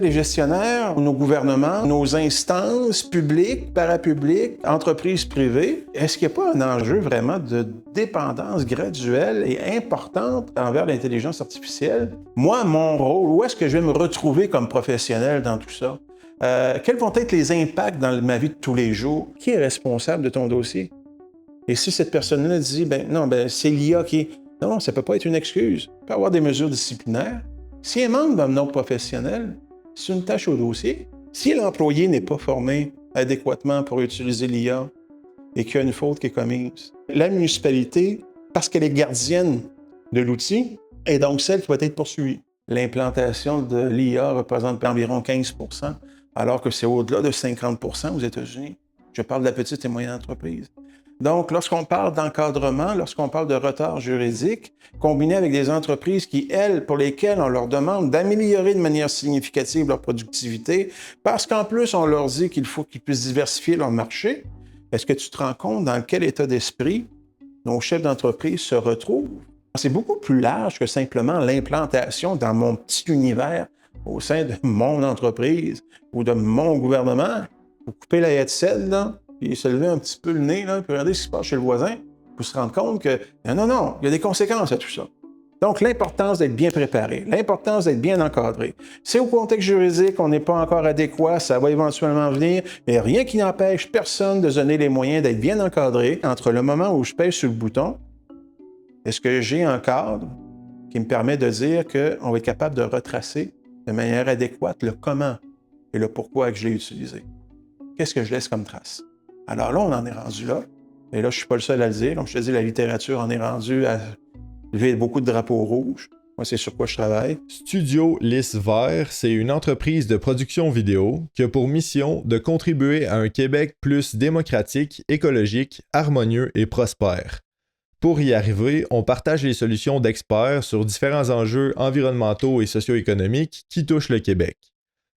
Les gestionnaires, nos gouvernements, nos instances publiques, parapubliques, entreprises privées, est-ce qu'il n'y a pas un enjeu vraiment de dépendance graduelle et importante envers l'intelligence artificielle? Moi, mon rôle, où est-ce que je vais me retrouver comme professionnel dans tout ça? Quels vont être les impacts dans ma vie de tous les jours? Qui est responsable de ton dossier? Et si cette personne-là dit, non, c'est l'IA qui est... Non, ça ne peut pas être une excuse. Il peut y avoir des mesures disciplinaires. Si un membre d'un autre professionnel, c'est une tâche au dossier. Si l'employé n'est pas formé adéquatement pour utiliser l'IA et qu'il y a une faute qui est commise, la municipalité, parce qu'elle est gardienne de l'outil, est donc celle qui va être poursuivie. L'implantation de l'IA représente environ 15 % alors que c'est au-delà de 50 % aux États-Unis. Je parle de la petite et moyenne entreprise. Donc, lorsqu'on parle d'encadrement, lorsqu'on parle de retard juridique, combiné avec des entreprises qui, elles, pour lesquelles on leur demande d'améliorer de manière significative leur productivité, parce qu'en plus, on leur dit qu'il faut qu'ils puissent diversifier leur marché, est-ce que tu te rends compte dans quel état d'esprit nos chefs d'entreprise se retrouvent? C'est beaucoup plus large que simplement l'implantation dans mon petit univers au sein de mon entreprise ou de mon gouvernement. Vous coupez la headset, là, puis se lever un petit peu le nez, là, puis regarder ce qui se passe chez le voisin, pour se rendre compte que non, il y a des conséquences à tout ça. Donc, l'importance d'être bien préparé, l'importance d'être bien encadré. Si au contexte juridique, on n'est pas encore adéquat, ça va éventuellement venir, mais rien qui n'empêche personne de donner les moyens d'être bien encadré entre le moment où je pèse sur le bouton, est-ce que j'ai un cadre qui me permet de dire qu'on va être capable de retracer de manière adéquate le comment et le pourquoi que je l'ai utilisé? Qu'est-ce que je laisse comme trace? Alors là, on en est rendu là. Et là, je ne suis pas le seul à le dire. Comme je te dis, la littérature en est rendue à lever beaucoup de drapeaux rouges. Moi, c'est sur quoi je travaille. Studio Lys Vert, c'est une entreprise de production vidéo qui a pour mission de contribuer à un Québec plus démocratique, écologique, harmonieux et prospère. Pour y arriver, on partage les solutions d'experts sur différents enjeux environnementaux et socio-économiques qui touchent le Québec.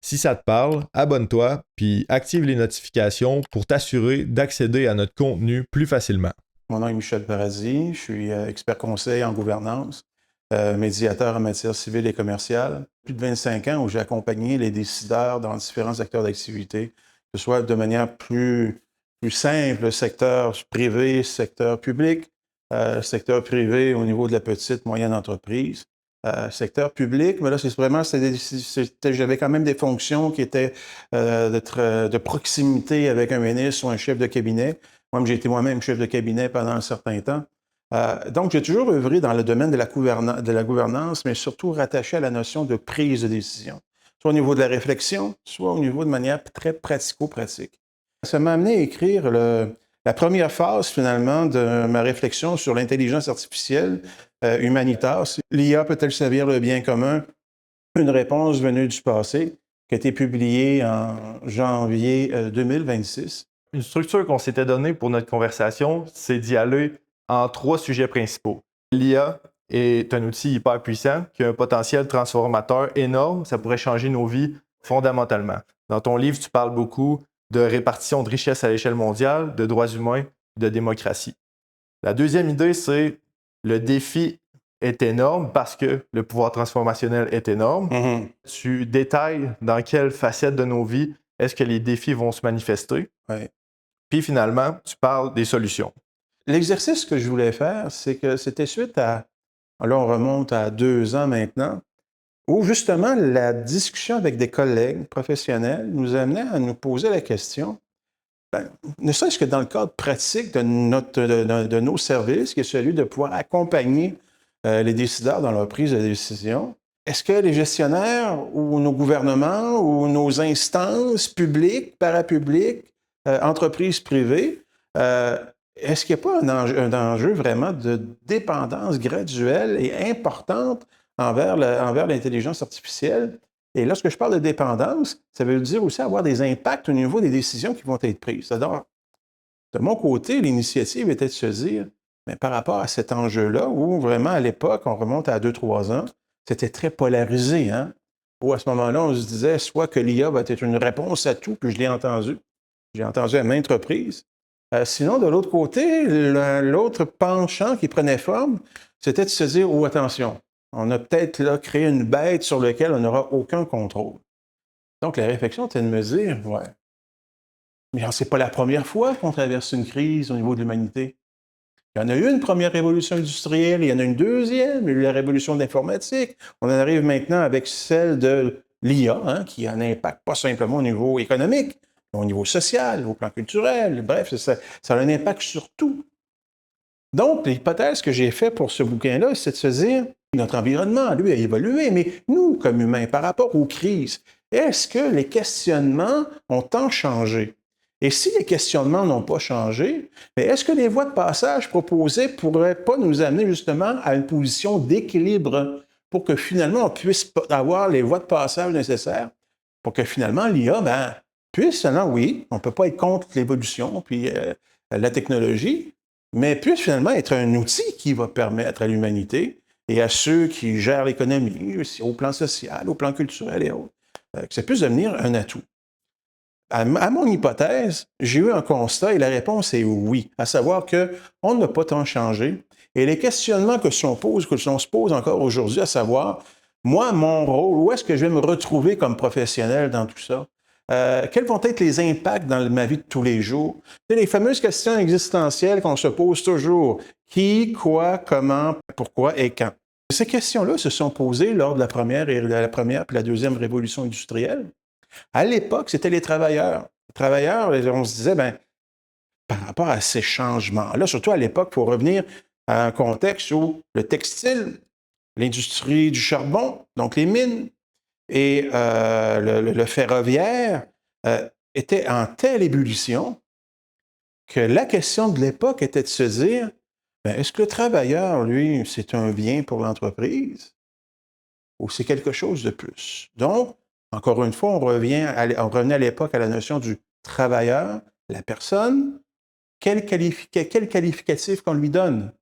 Si ça te parle, abonne-toi puis active les notifications pour t'assurer d'accéder à notre contenu plus facilement. Mon nom est Michel Paradis, je suis expert conseil en gouvernance, médiateur en matière civile et commerciale. Plus de 25 ans où j'ai accompagné les décideurs dans différents secteurs d'activité, que ce soit de manière plus simple, secteur privé, secteur public, secteur privé au niveau de la petite, moyenne entreprise. Secteur public, mais là, c'est vraiment, j'avais quand même des fonctions qui étaient de proximité avec un ministre ou un chef de cabinet. Moi, j'ai été moi-même chef de cabinet pendant un certain temps. Donc, j'ai toujours œuvré dans le domaine de la gouvernance, mais surtout rattaché à la notion de prise de décision, soit au niveau de la réflexion, soit au niveau de manière très pratico-pratique. Ça m'a amené à écrire la première phase, finalement, de ma réflexion sur l'intelligence artificielle humanitaire. L'IA peut-elle servir le bien commun? Une réponse venue du passé, qui a été publiée en janvier 2026. Une structure qu'on s'était donnée pour notre conversation, c'est d'y aller en 3 sujets principaux. L'IA est un outil hyper puissant qui a un potentiel transformateur énorme. Ça pourrait changer nos vies fondamentalement. Dans ton livre, tu parles beaucoup de répartition de richesse à l'échelle mondiale, de droits humains, de démocratie. La deuxième idée, c'est le défi est énorme parce que le pouvoir transformationnel est énorme. Tu détailles dans quelle facette de nos vies est-ce que les défis vont se manifester. Ouais. Puis finalement, tu parles des solutions. L'exercice que je voulais faire, c'est que c'était suite à, là on remonte à 2 ans maintenant, où justement la discussion avec des collègues professionnels nous amenait à nous poser la question, ne serait-ce que dans le cadre pratique de nos services, qui est celui de pouvoir accompagner les décideurs dans leur prise de décision, est-ce que les gestionnaires ou nos gouvernements ou nos instances publiques, parapubliques, entreprises privées, est-ce qu'il n'y a pas un enjeu vraiment de dépendance graduelle et importante envers l'intelligence artificielle? Et lorsque je parle de dépendance, ça veut dire aussi avoir des impacts au niveau des décisions qui vont être prises. Alors, de mon côté, l'initiative était de se dire, mais par rapport à cet enjeu-là, où vraiment à l'époque, on remonte à 2-3 ans, c'était très polarisé, hein? Où à ce moment-là, on se disait soit que l'IA va être une réponse à tout, puis je l'ai entendu. J'ai entendu à maintes reprises. Sinon, de l'autre côté, l'autre penchant qui prenait forme, c'était de se dire, oh attention, on a peut-être là créé une bête sur laquelle on n'aura aucun contrôle. Donc, la réflexion était de me dire, ouais, mais c'est pas la première fois qu'on traverse une crise au niveau de l'humanité. Il y en a eu une première révolution industrielle, il y en a une deuxième, il y a eu la révolution de l'informatique. On en arrive maintenant avec celle de l'IA, hein, qui a un impact pas simplement au niveau économique, mais au niveau social, au plan culturel. Bref, ça a un impact sur tout. Donc, l'hypothèse que j'ai faite pour ce bouquin-là, c'est de se dire, notre environnement, lui, a évolué, mais nous, comme humains, par rapport aux crises, est-ce que les questionnements ont tant changé? Et si les questionnements n'ont pas changé, est-ce que les voies de passage proposées ne pourraient pas nous amener justement à une position d'équilibre pour que finalement on puisse avoir les voies de passage nécessaires pour que finalement l'IA puisse, non, oui, on ne peut pas être contre l'évolution puis la technologie, mais puisse finalement être un outil qui va permettre à l'humanité et à ceux qui gèrent l'économie, au plan social, au plan culturel et autres, que ça puisse devenir un atout. À mon hypothèse, j'ai eu un constat et la réponse est oui, à savoir qu'on n'a pas tant changé. Et les questionnements que l'on se pose encore aujourd'hui, à savoir, moi, mon rôle, où est-ce que je vais me retrouver comme professionnel dans tout ça? Quels vont être les impacts dans ma vie de tous les jours? C'est les fameuses questions existentielles qu'on se pose toujours. Qui, quoi, comment, pourquoi et quand? Ces questions-là se sont posées lors de la première puis la deuxième révolution industrielle. À l'époque, c'était les travailleurs. Les travailleurs, on se disait, par rapport à ces changements-là, surtout à l'époque, il faut revenir à un contexte où le textile, l'industrie du charbon, donc les mines, et le ferroviaire étaient en telle ébullition que la question de l'époque était de se dire, est-ce que le travailleur, lui, c'est un bien pour l'entreprise ou c'est quelque chose de plus? Donc, encore une fois, on revenait à l'époque à la notion du travailleur, la personne, quel qualificatif qu'on lui donne.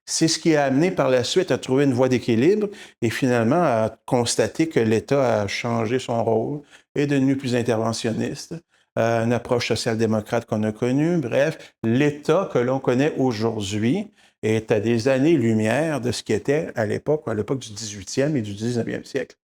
C'est ce qui a amené par la suite à trouver une voie d'équilibre et finalement à constater que l'État a changé son rôle, est devenu plus interventionniste, une approche social-démocrate qu'on a connue. Bref, l'État que l'on connaît aujourd'hui est à des années-lumière de ce qui était à l'époque du 18e et du 19e siècle.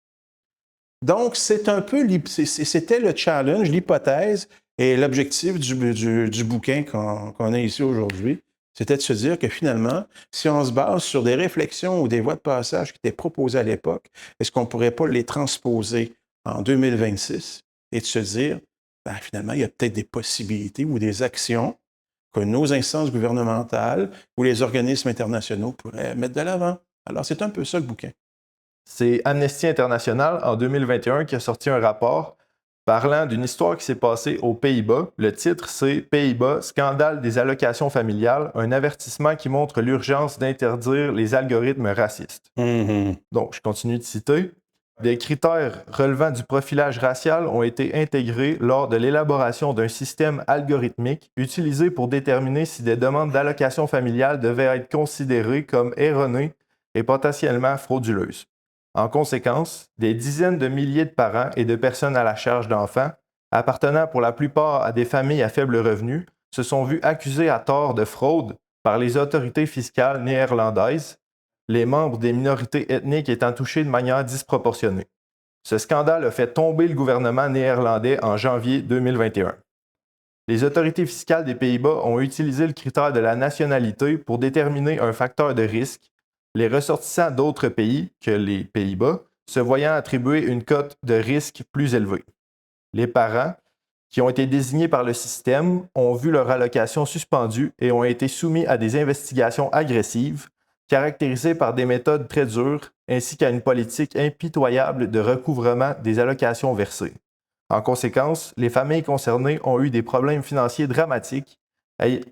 Donc, c'était le challenge, l'hypothèse et l'objectif du bouquin qu'on a ici aujourd'hui. C'était de se dire que finalement, si on se base sur des réflexions ou des voies de passage qui étaient proposées à l'époque, est-ce qu'on ne pourrait pas les transposer en 2026 et de se dire, finalement, il y a peut-être des possibilités ou des actions que nos instances gouvernementales ou les organismes internationaux pourraient mettre de l'avant. Alors, c'est un peu ça le bouquin. C'est Amnesty International en 2021 qui a sorti un rapport parlant d'une histoire qui s'est passée aux Pays-Bas. Le titre, c'est Pays-Bas, scandale des allocations familiales, un avertissement qui montre l'urgence d'interdire les algorithmes racistes. Donc, je continue de citer. Des critères relevant du profilage racial ont été intégrés lors de l'élaboration d'un système algorithmique utilisé pour déterminer si des demandes d'allocation familiale devaient être considérées comme erronées et potentiellement frauduleuses. En conséquence, des dizaines de milliers de parents et de personnes à la charge d'enfants, appartenant pour la plupart à des familles à faible revenu, se sont vus accusés à tort de fraude par les autorités fiscales néerlandaises, les membres des minorités ethniques étant touchés de manière disproportionnée. Ce scandale a fait tomber le gouvernement néerlandais en janvier 2021. Les autorités fiscales des Pays-Bas ont utilisé le critère de la nationalité pour déterminer un facteur de risque, les ressortissants d'autres pays que les Pays-Bas se voyant attribuer une cote de risque plus élevée. Les parents, qui ont été désignés par le système, ont vu leur allocation suspendue et ont été soumis à des investigations agressives, caractérisées par des méthodes très dures, ainsi qu'à une politique impitoyable de recouvrement des allocations versées. En conséquence, les familles concernées ont eu des problèmes financiers dramatiques,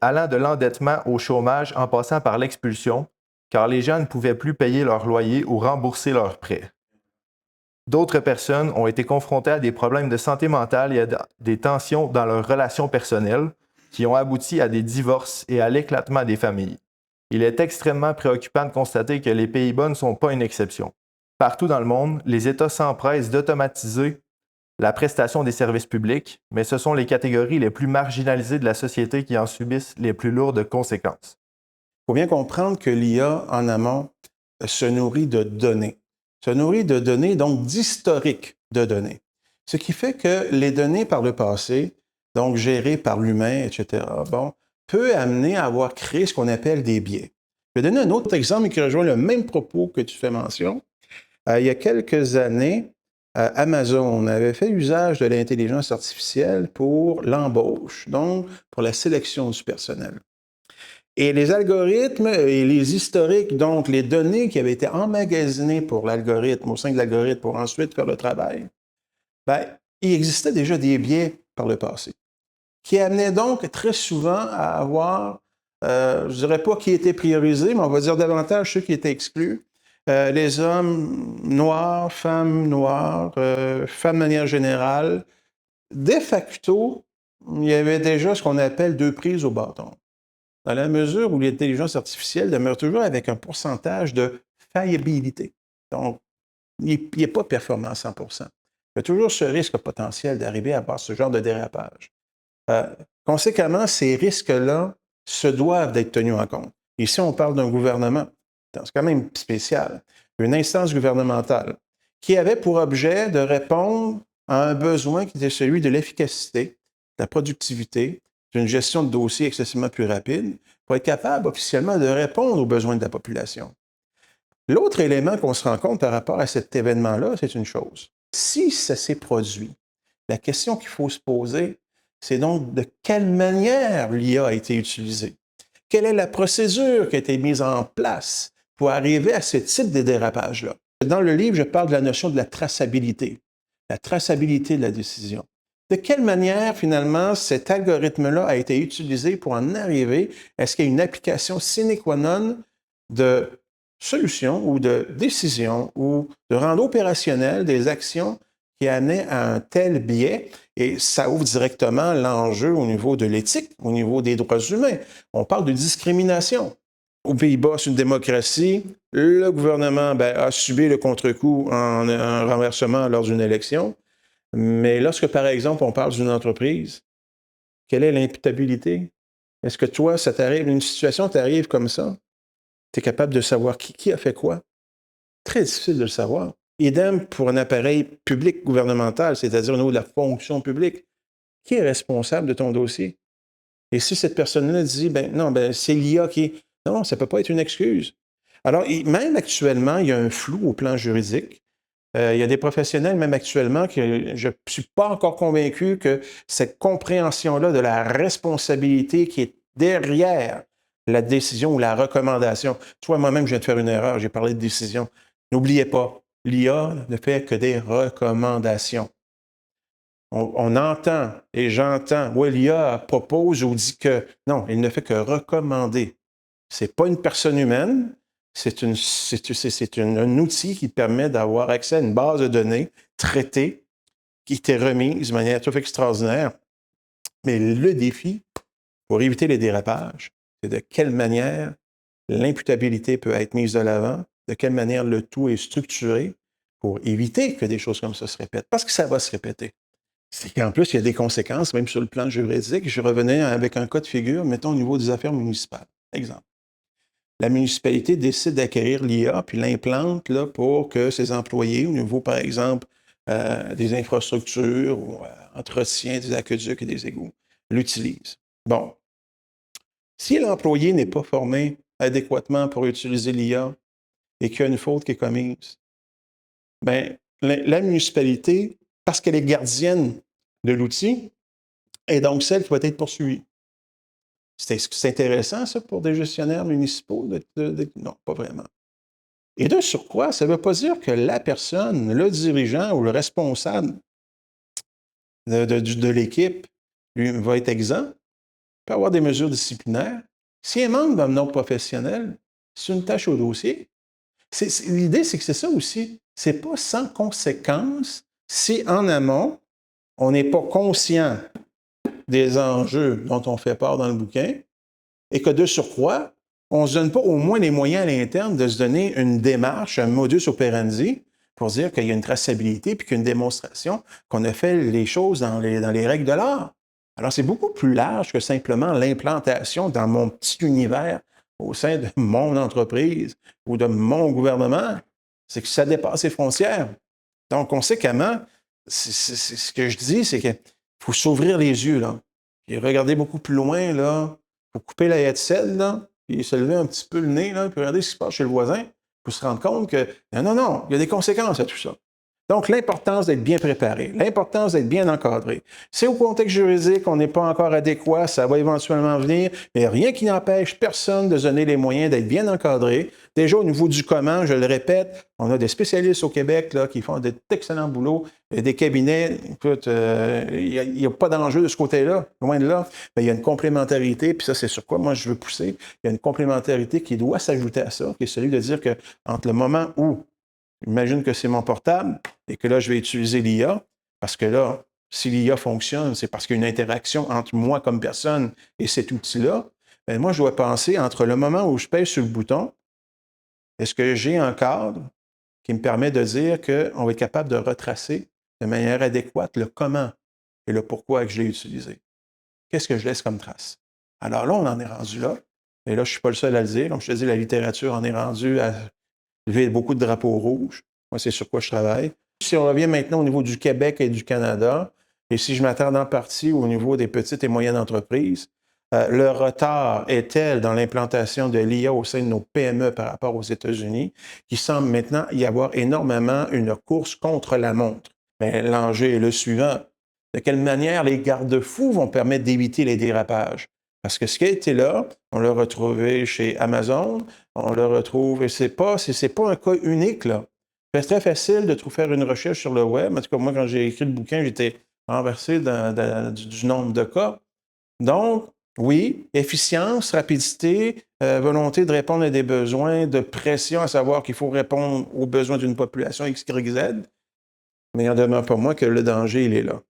allant de l'endettement au chômage en passant par l'expulsion, car les gens ne pouvaient plus payer leur loyer ou rembourser leurs prêts. D'autres personnes ont été confrontées à des problèmes de santé mentale et à des tensions dans leurs relations personnelles qui ont abouti à des divorces et à l'éclatement des familles. Il est extrêmement préoccupant de constater que les Pays-Bas ne sont pas une exception. Partout dans le monde, les États s'empressent d'automatiser la prestation des services publics, mais ce sont les catégories les plus marginalisées de la société qui en subissent les plus lourdes conséquences. Il faut bien comprendre que l'IA, en amont, se nourrit de données. Se nourrit de données, donc d'historique de données. Ce qui fait que les données par le passé, donc gérées par l'humain, etc., bon, peut amener à avoir créé ce qu'on appelle des biais. Je vais donner un autre exemple qui rejoint le même propos que tu fais mention. Il y a quelques années, Amazon avait fait usage de l'intelligence artificielle pour l'embauche, donc pour la sélection du personnel. Et les algorithmes et les historiques, donc les données qui avaient été emmagasinées pour l'algorithme, au sein de l'algorithme pour ensuite faire le travail, bien, il existait déjà des biais par le passé, qui amenaient donc très souvent à avoir, je ne dirais pas qui étaient priorisés, mais on va dire davantage ceux qui étaient exclus, les hommes noirs, femmes de manière générale. De facto, il y avait déjà ce qu'on appelle deux prises au bâton, dans la mesure où l'intelligence artificielle demeure toujours avec un pourcentage de faillibilité. Donc, il n'est pas performant à 100%. Il y a toujours ce risque potentiel d'arriver à avoir ce genre de dérapage. Conséquemment, ces risques-là se doivent d'être tenus en compte. Ici, on parle d'un gouvernement, c'est quand même spécial, une instance gouvernementale qui avait pour objet de répondre à un besoin qui était celui de l'efficacité, de la productivité, d'une gestion de dossiers excessivement plus rapide, pour être capable officiellement de répondre aux besoins de la population. L'autre élément qu'on se rend compte par rapport à cet événement-là, c'est une chose. Si ça s'est produit, la question qu'il faut se poser, c'est donc de quelle manière l'IA a été utilisée? Quelle est la procédure qui a été mise en place pour arriver à ce type de dérapage-là? Dans le livre, je parle de la notion de la traçabilité de la décision. De quelle manière, finalement, cet algorithme-là a été utilisé pour en arriver à ce qu'il y ait une application sine qua non de solution ou de décision ou de rendre opérationnel des actions qui amenaient à un tel biais, et ça ouvre directement l'enjeu au niveau de l'éthique, au niveau des droits humains. On parle de discrimination. Aux Pays-Bas, c'est une démocratie. Le gouvernement a subi le contre-coup en un renversement lors d'une élection. Mais lorsque, par exemple, on parle d'une entreprise, quelle est l'imputabilité? Est-ce que toi, ça t'arrive, une situation t'arrive comme ça? Tu es capable de savoir qui a fait quoi? Très difficile de le savoir. Idem pour un appareil public gouvernemental, c'est-à-dire au niveau de la fonction publique. Qui est responsable de ton dossier? Et si cette personne-là dit, c'est l'IA qui... Non, ça ne peut pas être une excuse. Alors, même actuellement, il y a un flou au plan juridique. Il y a des professionnels, même actuellement, que je ne suis pas encore convaincu que cette compréhension-là de la responsabilité qui est derrière la décision ou la recommandation. Tu vois, moi-même, je viens de faire une erreur, j'ai parlé de décision. N'oubliez pas, l'IA ne fait que des recommandations. On entend et j'entends, oui, l'IA propose ou dit que non, il ne fait que recommander. Ce n'est pas une personne humaine, c'est un outil qui permet d'avoir accès à une base de données traitée qui t'est remise de manière tout à fait extraordinaire. Mais le défi, pour éviter les dérapages, c'est de quelle manière l'imputabilité peut être mise de l'avant, de quelle manière le tout est structuré pour éviter que des choses comme ça se répètent, parce que ça va se répéter. C'est qu'en plus, il y a des conséquences, même sur le plan juridique. Je revenais avec un cas de figure, mettons au niveau des affaires municipales. Exemple. La municipalité décide d'acquérir l'IA puis l'implante là, pour que ses employés, au niveau, par exemple, des infrastructures ou entretien des aqueducs et des égouts, l'utilisent. Bon. Si l'employé n'est pas formé adéquatement pour utiliser l'IA et qu'il y a une faute qui est commise, bien, la municipalité, parce qu'elle est gardienne de l'outil, est donc celle qui va être poursuivie. C'est intéressant, ça, pour des gestionnaires municipaux? Non, pas vraiment. Et de surcroît, ça ne veut pas dire que la personne, le dirigeant ou le responsable de l'équipe, lui, va être exempt. Il peut avoir des mesures disciplinaires. Si un membre d'un non professionnel, c'est une tâche au dossier. L'idée, c'est que c'est ça aussi. C'est pas sans conséquence si, en amont, on n'est pas conscient des enjeux dont on fait part dans le bouquin et que, de surcroît, on ne se donne pas au moins les moyens à l'interne de se donner une démarche, un modus operandi pour dire qu'il y a une traçabilité puis qu'il y a une démonstration qu'on a fait les choses dans les règles de l'art. Alors, c'est beaucoup plus large que simplement l'implantation dans mon petit univers au sein de mon entreprise ou de mon gouvernement. C'est que ça dépasse les frontières. Donc, conséquemment, ce que je dis, c'est qu'il faut s'ouvrir les yeux, là. Puis regarder beaucoup plus loin, là. Il faut couper la headset, là, puis se lever un petit peu le nez, là, puis regarder ce qui se passe chez le voisin, pour se rendre compte que, non, il y a des conséquences à tout ça. Donc, l'importance d'être bien préparé, l'importance d'être bien encadré. Si au contexte juridique, on n'est pas encore adéquat, ça va éventuellement venir, mais rien qui n'empêche personne de se donner les moyens d'être bien encadré. Déjà, au niveau du comment, je le répète, on a des spécialistes au Québec là, qui font d'excellents boulots, des cabinets. Écoute, il n'y a pas d'enjeu de ce côté-là, loin de là. Mais il y a une complémentarité, puis ça, c'est sur quoi moi je veux pousser. Il y a une complémentarité qui doit s'ajouter à ça, qui est celui de dire que entre le moment où imagine que c'est mon portable et que là, je vais utiliser l'IA, parce que là, si l'IA fonctionne, c'est parce qu'il y a une interaction entre moi comme personne et cet outil-là. Bien, moi, je dois penser entre le moment où je pèse sur le bouton, est-ce que j'ai un cadre qui me permet de dire qu'on va être capable de retracer de manière adéquate le comment et le pourquoi que je l'ai utilisé. Qu'est-ce que je laisse comme trace? Alors là, on en est rendu là. Et là, je ne suis pas le seul à le dire. Comme je te dis, la littérature en est rendue à lever beaucoup de drapeaux rouges. Moi, c'est sur quoi je travaille. Si on revient maintenant au niveau du Québec et du Canada, et si je m'attarde en partie au niveau des petites et moyennes entreprises, le retard est tel dans l'implantation de l'IA au sein de nos PME par rapport aux États-Unis qu'il semble maintenant y avoir énormément une course contre la montre. Mais l'enjeu est le suivant. De quelle manière les garde-fous vont permettre d'éviter les dérapages? Parce que ce qui a été là, on l'a retrouvé chez Amazon, on le retrouve, et c'est pas un cas unique, là. C'est très facile de faire une recherche sur le web. En tout cas, moi, quand j'ai écrit le bouquin, j'étais renversé du nombre de cas. Donc, oui, efficience, rapidité, volonté de répondre à des besoins, de pression, à savoir qu'il faut répondre aux besoins d'une population X, Y, Z. Mais il n'en demeure pas moins que le danger, il est là.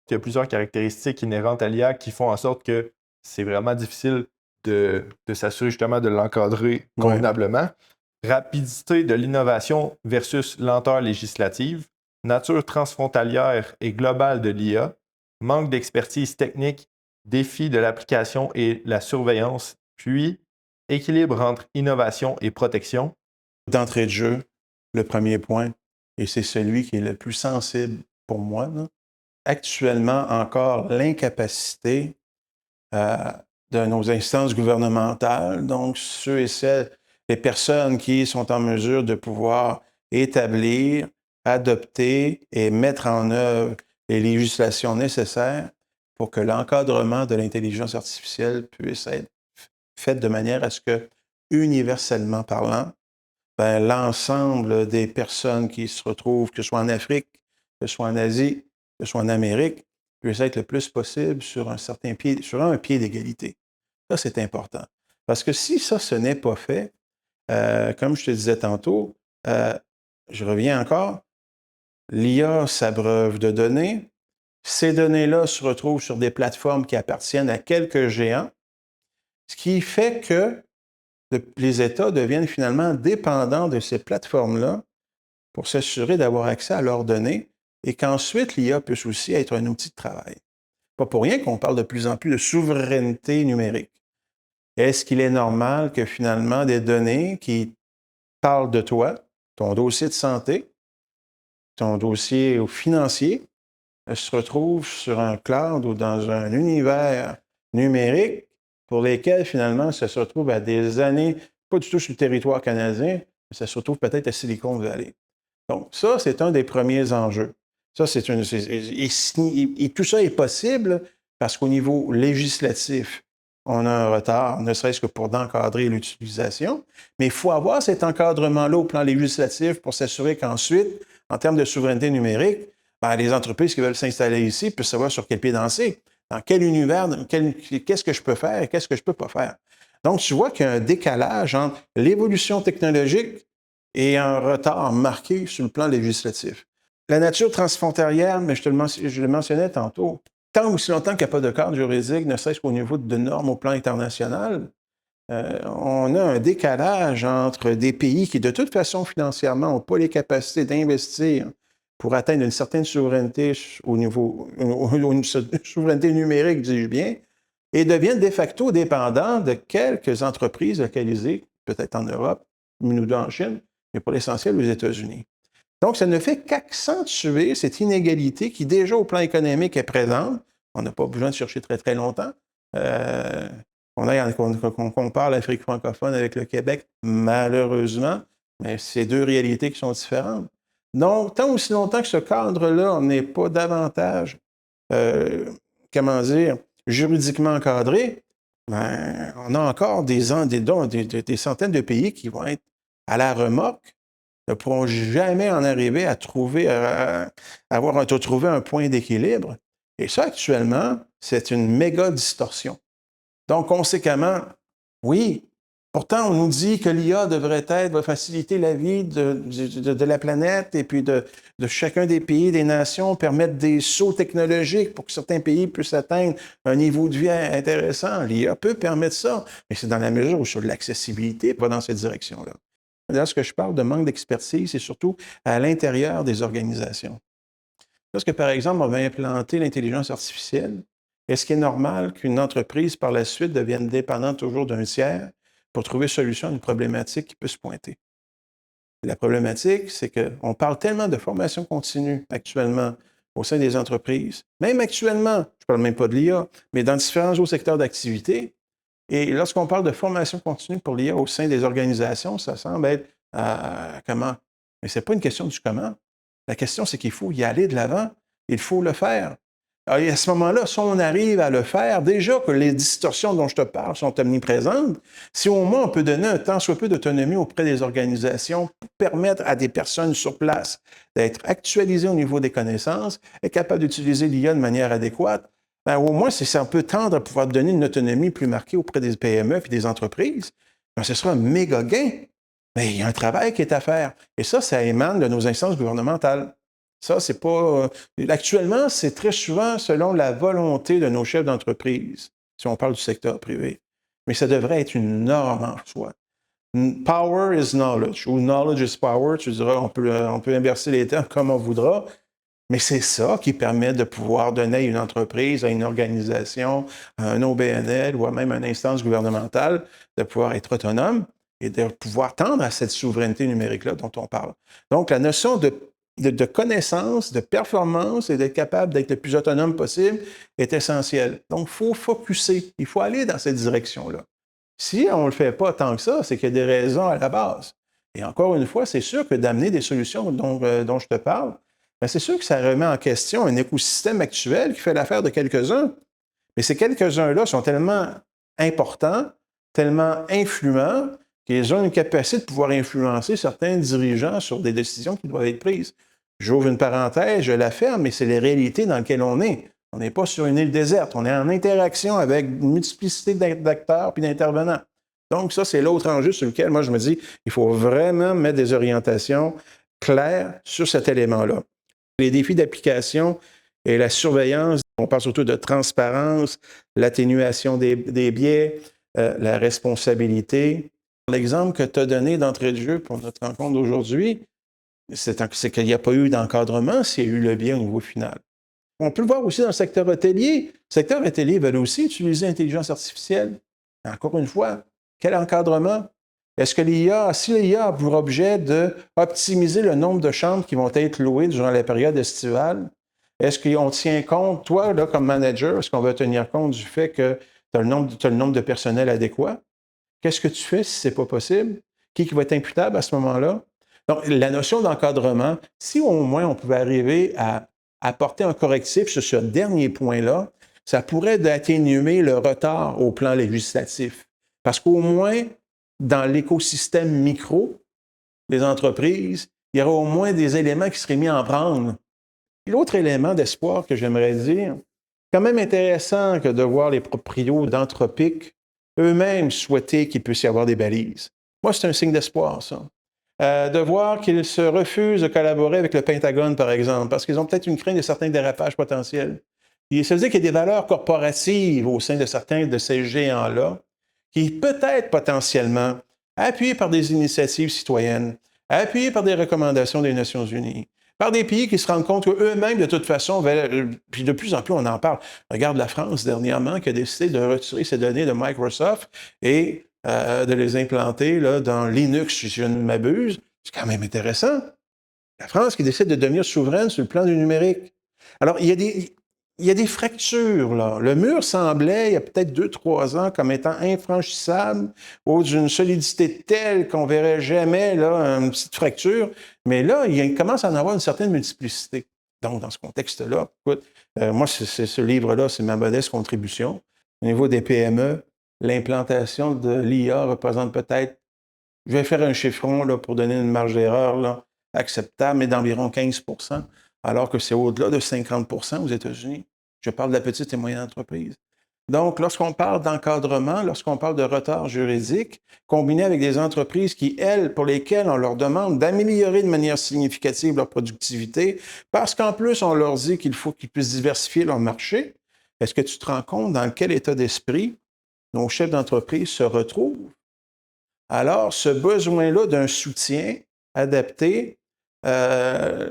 Il y a plusieurs caractéristiques inhérentes à l'IA qui font en sorte que c'est vraiment difficile de s'assurer justement de l'encadrer convenablement. Rapidité de l'innovation versus lenteur législative, nature transfrontalière et globale de l'IA, manque d'expertise technique, défi de l'application et la surveillance, puis équilibre entre innovation et protection. D'entrée de jeu, le premier point, et c'est celui qui est le plus sensible pour moi, là. Actuellement encore l'incapacité de nos instances gouvernementales, donc ceux et celles, les personnes qui sont en mesure de pouvoir établir, adopter et mettre en œuvre les législations nécessaires pour que l'encadrement de l'intelligence artificielle puisse être fait de manière à ce que, universellement parlant, ben, l'ensemble des personnes qui se retrouvent, que ce soit en Afrique, que ce soit en Asie, que ce soit en Amérique, puissent être le plus possible sur un pied d'égalité. Ça, c'est important. Parce que si ça, ce n'est pas fait, comme je te disais tantôt, je reviens encore, l'IA s'abreuve de données. Ces données-là se retrouvent sur des plateformes qui appartiennent à quelques géants, ce qui fait que les États deviennent finalement dépendants de ces plateformes-là pour s'assurer d'avoir accès à leurs données et qu'ensuite l'IA puisse aussi être un outil de travail. Pas pour rien qu'on parle de plus en plus de souveraineté numérique. Est-ce qu'il est normal que finalement des données qui parlent de toi, ton dossier de santé, ton dossier financier, se retrouvent sur un cloud ou dans un univers numérique pour lesquels finalement ça se retrouve à des années, pas du tout sur le territoire canadien, mais ça se retrouve peut-être à Silicon Valley. Donc ça, c'est un des premiers enjeux. Ça, et tout ça est possible parce qu'au niveau législatif, on a un retard, ne serait-ce que pour encadrer l'utilisation, mais il faut avoir cet encadrement-là au plan législatif pour s'assurer qu'ensuite, en termes de souveraineté numérique, ben, les entreprises qui veulent s'installer ici puissent savoir sur quel pied danser, dans quel univers, qu'est-ce que je peux faire et qu'est-ce que je ne peux pas faire. Donc, tu vois qu'il y a un décalage entre l'évolution technologique et un retard marqué sur le plan législatif. La nature transfrontalière, mais je le mentionnais tantôt, tant aussi longtemps qu'il n'y a pas de cadre juridique, ne serait-ce qu'au niveau de normes au plan international, on a un décalage entre des pays qui, de toute façon, financièrement, n'ont pas les capacités d'investir pour atteindre une certaine souveraineté une souveraineté numérique, dis-je bien, et deviennent de facto dépendants de quelques entreprises localisées, peut-être en Europe, une ou deux en Chine, mais pour l'essentiel aux États-Unis. Donc, ça ne fait qu'accentuer cette inégalité qui, déjà au plan économique, est présente. On n'a pas besoin de chercher très, très longtemps. Qu'on compare l'Afrique francophone avec le Québec, malheureusement, mais c'est deux réalités qui sont différentes. Donc, tant aussi longtemps que ce cadre-là n'est pas davantage, juridiquement encadré, ben, on a encore des centaines de pays qui vont être à la remorque, ne pourront jamais en arriver à trouver un point d'équilibre. Et ça, actuellement, c'est une méga distorsion. Donc, conséquemment, oui, pourtant, on nous dit que l'IA va faciliter la vie de la planète et puis de chacun des pays, des nations, permettre des sauts technologiques pour que certains pays puissent atteindre un niveau de vie intéressant. L'IA peut permettre ça, mais c'est dans la mesure où sur l'accessibilité va dans cette direction-là. Lorsque je parle de manque d'expertise, c'est surtout à l'intérieur des organisations. Lorsque, par exemple, on va implanter l'intelligence artificielle, est-ce qu'il est normal qu'une entreprise, par la suite, devienne dépendante toujours d'un tiers pour trouver solution à une problématique qui peut se pointer? La problématique, c'est qu'on parle tellement de formation continue actuellement au sein des entreprises, même actuellement, je ne parle même pas de l'IA, mais dans différents autres secteurs d'activité. Et lorsqu'on parle de formation continue pour l'IA au sein des organisations, ça semble être comment? Mais ce n'est pas une question du comment. La question, c'est qu'il faut y aller de l'avant. Il faut le faire. Alors, et à ce moment-là, si on arrive à le faire, déjà que les distorsions dont je te parle sont omniprésentes, si au moins on peut donner un tant soit peu d'autonomie auprès des organisations pour permettre à des personnes sur place d'être actualisées au niveau des connaissances et capables d'utiliser l'IA de manière adéquate, ben, au moins, si ça peut tendre à pouvoir donner une autonomie plus marquée auprès des PME et des entreprises, ben, ce sera un méga gain. Mais il y a un travail qui est à faire. Et ça émane de nos instances gouvernementales. Ça, c'est pas. Actuellement, c'est très souvent selon la volonté de nos chefs d'entreprise, si on parle du secteur privé. Mais ça devrait être une norme en soi. Power is knowledge, ou knowledge is power, tu diras, on peut inverser les termes comme on voudra, mais c'est ça qui permet de pouvoir donner à une entreprise, à une organisation, à un OBNL ou à même à une instance gouvernementale de pouvoir être autonome et de pouvoir tendre à cette souveraineté numérique-là dont on parle. Donc, la notion de connaissance, de performance et d'être capable d'être le plus autonome possible est essentielle. Donc, il faut focusser, il faut aller dans cette direction-là. Si on ne le fait pas tant que ça, c'est qu'il y a des raisons à la base. Et encore une fois, c'est sûr que d'amener des solutions dont je te parle, bien, c'est sûr que ça remet en question un écosystème actuel qui fait l'affaire de quelques-uns. Mais ces quelques-uns-là sont tellement importants, tellement influents, qu'ils ont une capacité de pouvoir influencer certains dirigeants sur des décisions qui doivent être prises. J'ouvre une parenthèse, je la ferme, mais c'est les réalités dans lesquelles on est. On n'est pas sur une île déserte, on est en interaction avec une multiplicité d'acteurs puis d'intervenants. Donc ça, c'est l'autre enjeu sur lequel, moi, je me dis, il faut vraiment mettre des orientations claires sur cet élément-là. Les défis d'application et la surveillance, on parle surtout de transparence, l'atténuation des biais, la responsabilité. L'exemple que tu as donné d'entrée de jeu pour notre rencontre d'aujourd'hui, c'est qu'il n'y a pas eu d'encadrement s'il y a eu le biais au niveau final. On peut le voir aussi dans le secteur hôtelier. Le secteur hôtelier veut aussi utiliser l'intelligence artificielle. Encore une fois, quel encadrement? Est-ce que si l'IA a pour objet d'optimiser le nombre de chambres qui vont être louées durant la période estivale, est-ce qu'on tient compte, toi, là, comme manager, est-ce qu'on va tenir compte du fait que tu as le nombre de personnel adéquat? Qu'est-ce que tu fais si ce n'est pas possible? Qui va être imputable à ce moment-là? Donc, la notion d'encadrement, si au moins on pouvait arriver à apporter un correctif sur ce dernier point-là, ça pourrait atténuer le retard au plan législatif. Parce qu'au moins, dans l'écosystème micro des entreprises, il y aura au moins des éléments qui seraient mis en branle. L'autre élément d'espoir que j'aimerais dire, quand même intéressant que de voir les proprios d'Anthropic eux-mêmes souhaiter qu'il puisse y avoir des balises. Moi, c'est un signe d'espoir, ça. De voir qu'ils se refusent de collaborer avec le Pentagone, par exemple, parce qu'ils ont peut-être une crainte de certains dérapages potentiels. Et ça veut dire qu'il y a des valeurs corporatives au sein de certains de ces géants-là qui peut-être potentiellement, appuyés par des initiatives citoyennes, appuyés par des recommandations des Nations unies, par des pays qui se rendent compte qu'eux-mêmes, de toute façon, puis de plus en plus, on en parle. Regarde la France, dernièrement, qui a décidé de retirer ses données de Microsoft et de les implanter là, dans Linux, si je ne m'abuse. C'est quand même intéressant. La France qui décide de devenir souveraine sur le plan du numérique. Alors, il y a des fractures, là. Le mur semblait, il y a peut-être 2-3 ans, comme étant infranchissable, ou d'une solidité telle qu'on ne verrait jamais là, une petite fracture. Mais là, il commence à en avoir une certaine multiplicité. Donc, dans ce contexte-là, écoute, moi, ce livre-là, c'est ma modeste contribution. Au niveau des PME, l'implantation de l'IA représente peut-être, je vais faire un chiffron là, pour donner une marge d'erreur là, acceptable, mais d'environ 15 %, alors que c'est au-delà de 50 % aux États-Unis. Je parle de la petite et moyenne entreprise. Donc, lorsqu'on parle d'encadrement, lorsqu'on parle de retard juridique, combiné avec des entreprises qui, elles, pour lesquelles on leur demande d'améliorer de manière significative leur productivité, parce qu'en plus, on leur dit qu'il faut qu'ils puissent diversifier leur marché, est-ce que tu te rends compte dans quel état d'esprit nos chefs d'entreprise se retrouvent? Alors, ce besoin-là d'un soutien adapté,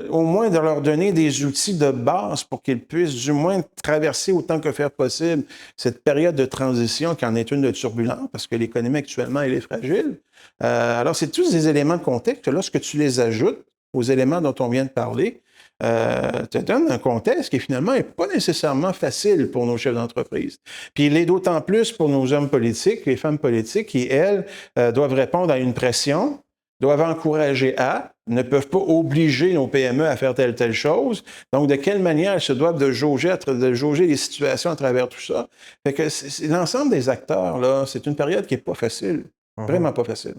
au moins de leur donner des outils de base pour qu'ils puissent du moins traverser autant que faire possible cette période de transition qui en est une de turbulente, parce que l'économie actuellement, elle est fragile. Alors, c'est tous des éléments de contexte. Lorsque tu les ajoutes aux éléments dont on vient de parler, te donne un contexte qui finalement n'est pas nécessairement facile pour nos chefs d'entreprise. Puis il est d'autant plus pour nos hommes politiques, les femmes politiques qui, elles, doivent répondre à une pression, doivent encourager ne peuvent pas obliger nos PME à faire telle chose. Donc, de quelle manière elles se doivent de jauger les situations à travers tout ça. Fait que c'est l'ensemble des acteurs, là, c'est une période qui n'est pas facile. Vraiment pas facile.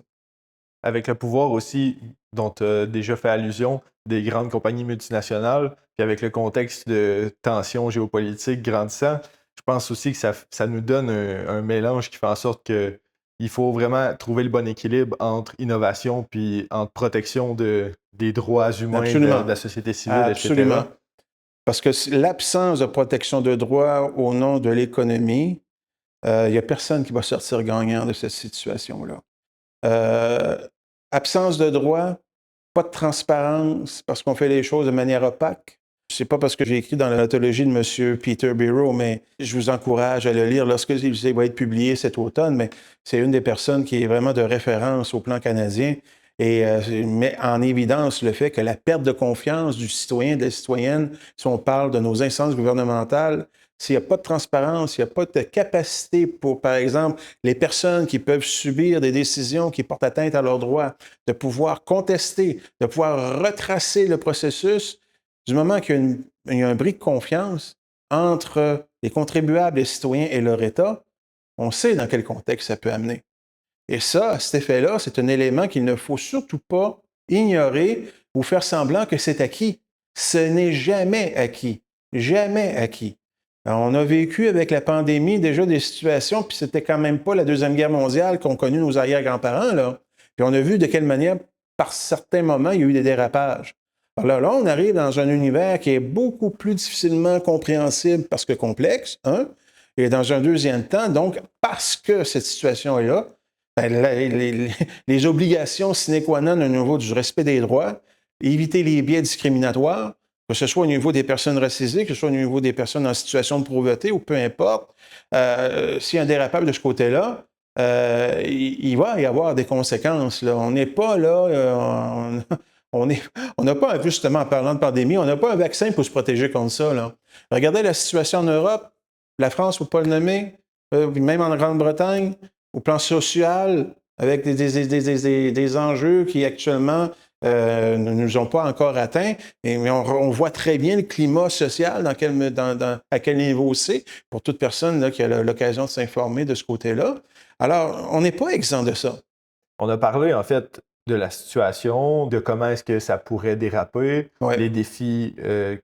Avec le pouvoir aussi dont tu as déjà fait allusion des grandes compagnies multinationales, puis avec le contexte de tensions géopolitiques grandissant, je pense aussi que ça nous donne un mélange qui fait en sorte qu'il faut vraiment trouver le bon équilibre entre innovation puis entre protection des droits humains de la société civile, Absolument. etc. Parce que l'absence de protection de droits au nom de l'économie, il n'y a personne qui va sortir gagnant de cette situation-là. Absence de droit, pas de transparence parce qu'on fait les choses de manière opaque. C'est pas parce que j'ai écrit dans l'anthologie de M. Peter Biro, mais je vous encourage à le lire lorsqu'il va être publié cet automne, mais c'est une des personnes qui est vraiment de référence au plan canadien et met en évidence le fait que la perte de confiance du citoyen et de la citoyenne, si on parle de nos instances gouvernementales, s'il n'y a pas de transparence, s'il n'y a pas de capacité pour, par exemple, les personnes qui peuvent subir des décisions qui portent atteinte à leurs droits, de pouvoir contester, de pouvoir retracer le processus, du moment qu'il y a un bris de confiance entre les contribuables, les citoyens et leur État, on sait dans quel contexte ça peut amener. Et ça, cet effet-là, c'est un élément qu'il ne faut surtout pas ignorer ou faire semblant que c'est acquis. Ce n'est jamais acquis. Jamais acquis. Alors, on a vécu avec la pandémie déjà des situations, puis c'était quand même pas la Deuxième Guerre mondiale qu'ont connu nos arrière-grands-parents, là. Puis on a vu de quelle manière, par certains moments, il y a eu des dérapages. Alors là, on arrive dans un univers qui est beaucoup plus difficilement compréhensible parce que complexe, hein, et dans un deuxième temps, donc, parce que cette situation est là, ben, les obligations sine qua non au niveau du respect des droits, éviter les biais discriminatoires, que ce soit au niveau des personnes racisées, que ce soit au niveau des personnes en situation de pauvreté ou peu importe, s'il y a un dérapage de ce côté-là, il va y avoir des conséquences. Là. On n'est pas là, on n'a pas, justement, en parlant de pandémie, on n'a pas un vaccin pour se protéger contre ça. Là. Regardez la situation en Europe, la France, pour ne pas le nommer, même en Grande-Bretagne, au plan social, avec des enjeux qui actuellement ne nous ont pas encore atteints, mais on voit très bien le climat social à quel niveau c'est, pour toute personne là, qui a l'occasion de s'informer de ce côté-là. Alors, on n'est pas exempt de ça. On a parlé, en fait, de la situation, de comment est-ce que ça pourrait déraper, les défis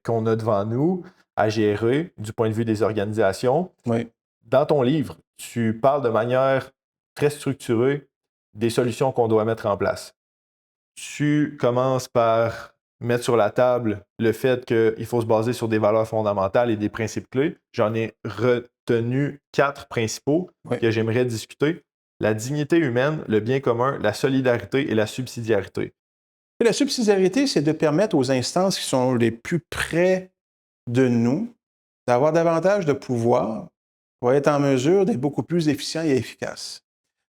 qu'on a devant nous à gérer du point de vue des organisations. Oui. Dans ton livre, tu parles de manière très structurée des solutions qu'on doit mettre en place. Tu commences par mettre sur la table le fait qu'il faut se baser sur des valeurs fondamentales et des principes clés. J'en ai retenu 4 principaux que j'aimerais discuter. La dignité humaine, le bien commun, la solidarité et la subsidiarité. Et la subsidiarité, c'est de permettre aux instances qui sont les plus près de nous d'avoir davantage de pouvoir pour être en mesure d'être beaucoup plus efficient et efficace.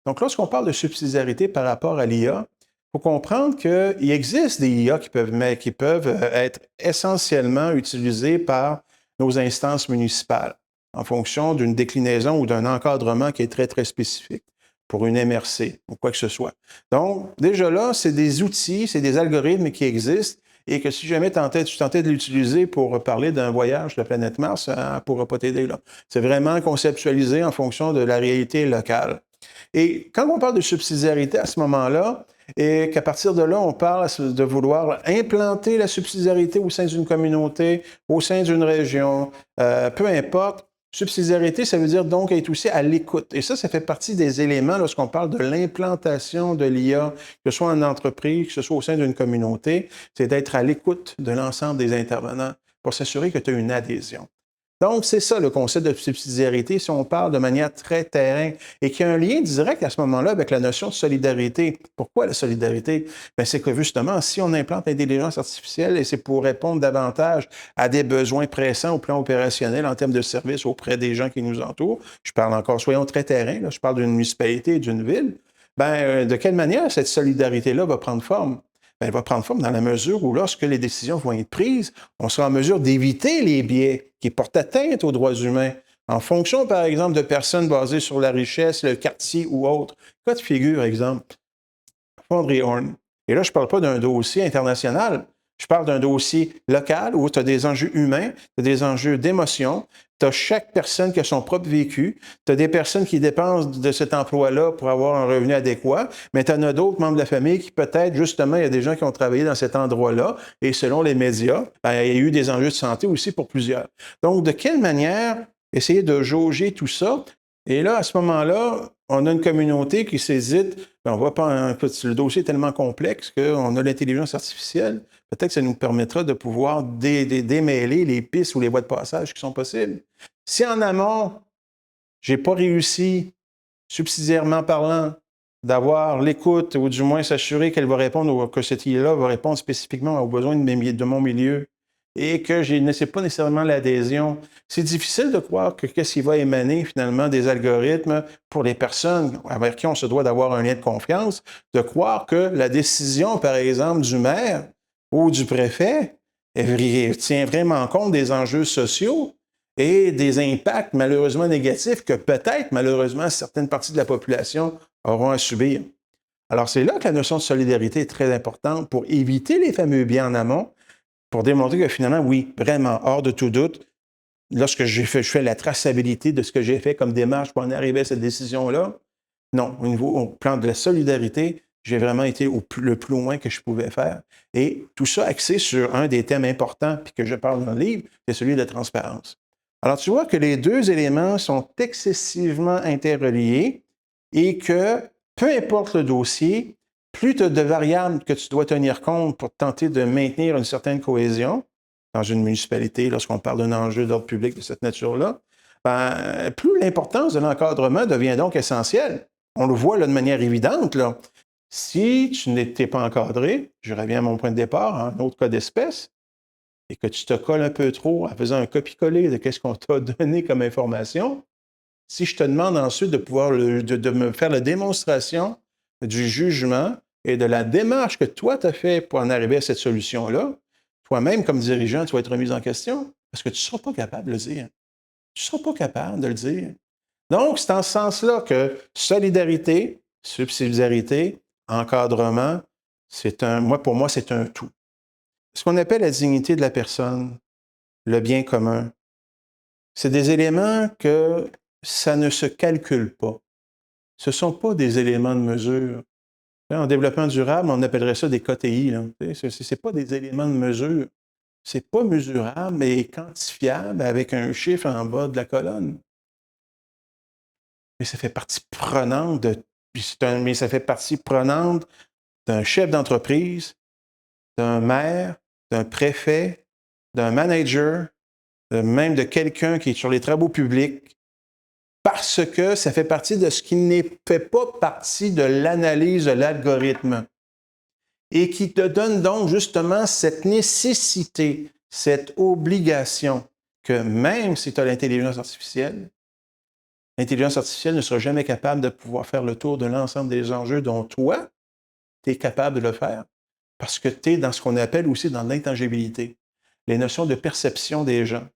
Donc, lorsqu'on parle de subsidiarité par rapport à l'IA, il faut comprendre qu'il existe des IA qui peuvent être essentiellement utilisées par nos instances municipales en fonction d'une déclinaison ou d'un encadrement qui est très, très spécifique pour une MRC ou quoi que ce soit. Donc, déjà là, c'est des outils, c'est des algorithmes qui existent et que si jamais tu tentais de l'utiliser pour parler d'un voyage de la planète Mars, ça ne pourra pas t'aider là. C'est vraiment conceptualisé en fonction de la réalité locale. Et quand on parle de subsidiarité à ce moment-là, et qu'à partir de là, on parle de vouloir implanter la subsidiarité au sein d'une communauté, au sein d'une région, peu importe, subsidiarité, ça veut dire donc être aussi à l'écoute. Et ça fait partie des éléments lorsqu'on parle de l'implantation de l'IA, que ce soit en entreprise, que ce soit au sein d'une communauté, c'est d'être à l'écoute de l'ensemble des intervenants pour s'assurer que tu as une adhésion. Donc, c'est ça le concept de subsidiarité si on parle de manière très terrain et qu'il y a un lien direct à ce moment-là avec la notion de solidarité. Pourquoi la solidarité? Bien, c'est que justement, si on implante l'intelligence artificielle et c'est pour répondre davantage à des besoins pressants au plan opérationnel en termes de services auprès des gens qui nous entourent, je parle encore, soyons très terrain, là, je parle d'une municipalité, d'une ville, bien, de quelle manière cette solidarité-là va prendre forme? Bien, elle va prendre forme dans la mesure où, lorsque les décisions vont être prises, on sera en mesure d'éviter les biais qui portent atteinte aux droits humains en fonction, par exemple, de personnes basées sur la richesse, le quartier ou autre. Cas de figure, exemple, Fonderie Horn. Et là, je ne parle pas d'un dossier international. Je parle d'un dossier local où tu as des enjeux humains, tu as des enjeux d'émotion, tu as chaque personne qui a son propre vécu, tu as des personnes qui dépensent de cet emploi-là pour avoir un revenu adéquat, mais tu en as d'autres membres de la famille qui peut-être, justement, il y a des gens qui ont travaillé dans cet endroit-là, et selon les médias, bien, il y a eu des enjeux de santé aussi pour plusieurs. Donc, de quelle manière essayer de jauger tout ça? Et là, à ce moment-là, on a une communauté qui s'hésite. On va pas, le dossier est tellement complexe qu'on a l'intelligence artificielle. Peut-être que ça nous permettra de pouvoir démêler les pistes ou les voies de passage qui sont possibles. Si en amont, je n'ai pas réussi, subsidiairement parlant, d'avoir l'écoute ou du moins s'assurer qu'elle va répondre, que cette IA-là va répondre spécifiquement aux besoins de mon milieu, et que je ne sais pas nécessairement l'adhésion, c'est difficile de croire que qu'est-ce qui va émaner finalement des algorithmes pour les personnes avec qui on se doit d'avoir un lien de confiance, de croire que la décision, par exemple, du maire ou du préfet tient vraiment compte des enjeux sociaux et des impacts malheureusement négatifs que peut-être, malheureusement, certaines parties de la population auront à subir. Alors, c'est là que la notion de solidarité est très importante pour éviter les fameux biais en amont, pour démontrer que finalement, oui, vraiment, hors de tout doute, lorsque je fais la traçabilité de ce que j'ai fait comme démarche pour en arriver à cette décision-là, non, au plan de la solidarité, j'ai vraiment été le plus loin que je pouvais faire. Et tout ça axé sur un des thèmes importants, puis que je parle dans le livre, c'est celui de la transparence. Alors, tu vois que les deux éléments sont excessivement interreliés et que, peu importe le dossier, plus tu as de variables que tu dois tenir compte pour tenter de maintenir une certaine cohésion dans une municipalité, lorsqu'on parle d'un enjeu d'ordre public de cette nature-là, ben, plus l'importance de l'encadrement devient donc essentielle. On le voit là, de manière évidente. Là. Si tu n'étais pas encadré, je reviens à mon point de départ, un autre cas d'espèce, et que tu te colles un peu trop en faisant un copier-coller de ce qu'on t'a donné comme information, si je te demande ensuite de pouvoir de me faire la démonstration du jugement et de la démarche que toi, tu as fait pour en arriver à cette solution-là, toi-même, comme dirigeant, tu vas être remis en question parce que tu ne seras pas capable de le dire. Tu ne seras pas capable de le dire. Donc, c'est en ce sens-là que solidarité, subsidiarité, encadrement, pour moi, c'est un tout. Ce qu'on appelle la dignité de la personne, le bien commun, c'est des éléments que ça ne se calcule pas. Ce ne sont pas des éléments de mesure. En développement durable, on appellerait ça des KTI. Ce n'est pas des éléments de mesure. Ce n'est pas mesurable et quantifiable avec un chiffre en bas de la colonne. Mais ça fait partie prenante ça fait partie prenante d'un chef d'entreprise, d'un maire, d'un préfet, d'un manager, même de quelqu'un qui est sur les travaux publics, parce que ça fait partie de ce qui ne fait pas partie de l'analyse de l'algorithme et qui te donne donc justement cette nécessité, cette obligation que même si tu as l'intelligence artificielle ne sera jamais capable de pouvoir faire le tour de l'ensemble des enjeux dont toi, tu es capable de le faire parce que tu es dans ce qu'on appelle aussi dans l'intangibilité, les notions de perception des gens,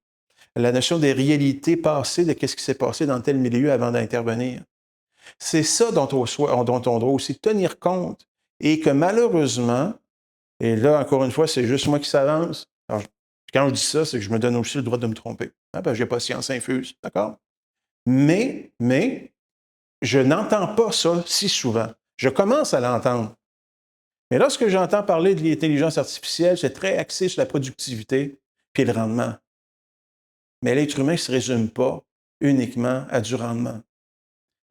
la notion des réalités passées, de ce qui s'est passé dans tel milieu avant d'intervenir. C'est ça dont on doit aussi tenir compte et que malheureusement, et là, encore une fois, c'est juste moi qui s'avance. Alors, quand je dis ça, c'est que je me donne aussi le droit de me tromper. Ah, ben, je n'ai pas science infuse, d'accord? Mais, je n'entends pas ça si souvent. Je commence à l'entendre. Mais lorsque j'entends parler de l'intelligence artificielle, c'est très axé sur la productivité puis le rendement. Mais l'être humain ne se résume pas uniquement à du rendement.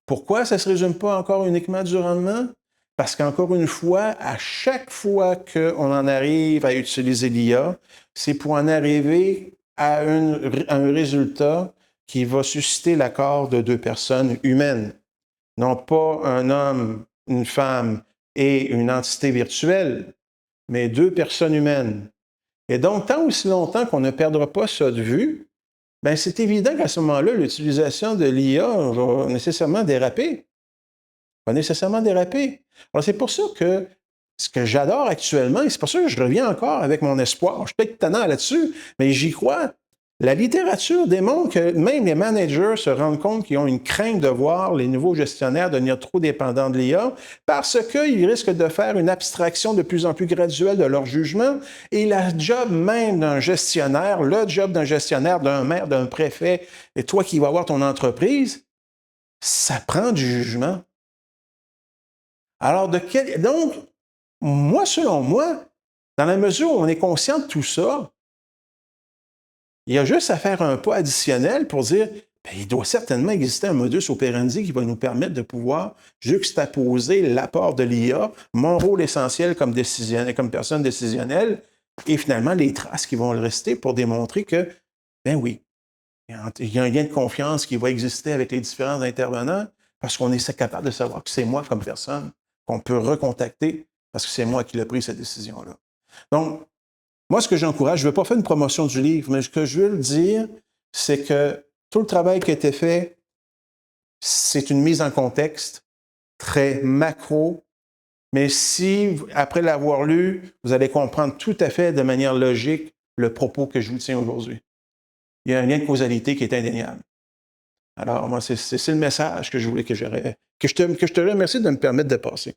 Pourquoi ça ne se résume pas encore uniquement à du rendement? Parce qu'encore une fois, à chaque fois qu'on en arrive à utiliser l'IA, c'est pour en arriver à un résultat qui va susciter l'accord de deux personnes humaines. Non pas un homme, une femme et une entité virtuelle, mais deux personnes humaines. Et donc, tant aussi longtemps qu'on ne perdra pas ça de vue, bien, c'est évident qu'à ce moment-là, l'utilisation de l'IA va nécessairement déraper. Va nécessairement déraper. Alors, c'est pour ça que ce que j'adore actuellement, et c'est pour ça que je reviens encore avec mon espoir, je suis peut-être tannant là-dessus, mais j'y crois. La littérature démontre que même les managers se rendent compte qu'ils ont une crainte de voir les nouveaux gestionnaires devenir trop dépendants de l'IA parce qu'ils risquent de faire une abstraction de plus en plus graduelle de leur jugement. Et la job même d'un gestionnaire, le job d'un gestionnaire, d'un maire, d'un préfet, et toi qui vas avoir ton entreprise, ça prend du jugement. Alors, donc, moi, selon moi, dans la mesure où on est conscient de tout ça, il y a juste à faire un pas additionnel pour dire bien, il doit certainement exister un modus operandi qui va nous permettre de pouvoir juxtaposer l'apport de l'IA, mon rôle essentiel comme personne décisionnelle, et finalement les traces qui vont le rester pour démontrer que, ben oui, il y a un lien de confiance qui va exister avec les différents intervenants parce qu'on est capable de savoir que c'est moi comme personne qu'on peut recontacter parce que c'est moi qui l'ai pris cette décision-là. Donc, moi, ce que j'encourage, je ne veux pas faire une promotion du livre, mais ce que je veux le dire, c'est que tout le travail qui a été fait, c'est une mise en contexte très macro, mais si, après l'avoir lu, vous allez comprendre tout à fait de manière logique le propos que je vous tiens aujourd'hui. Il y a un lien de causalité qui est indéniable. Alors, moi, c'est le message que je voulais que je te remercie de me permettre de passer.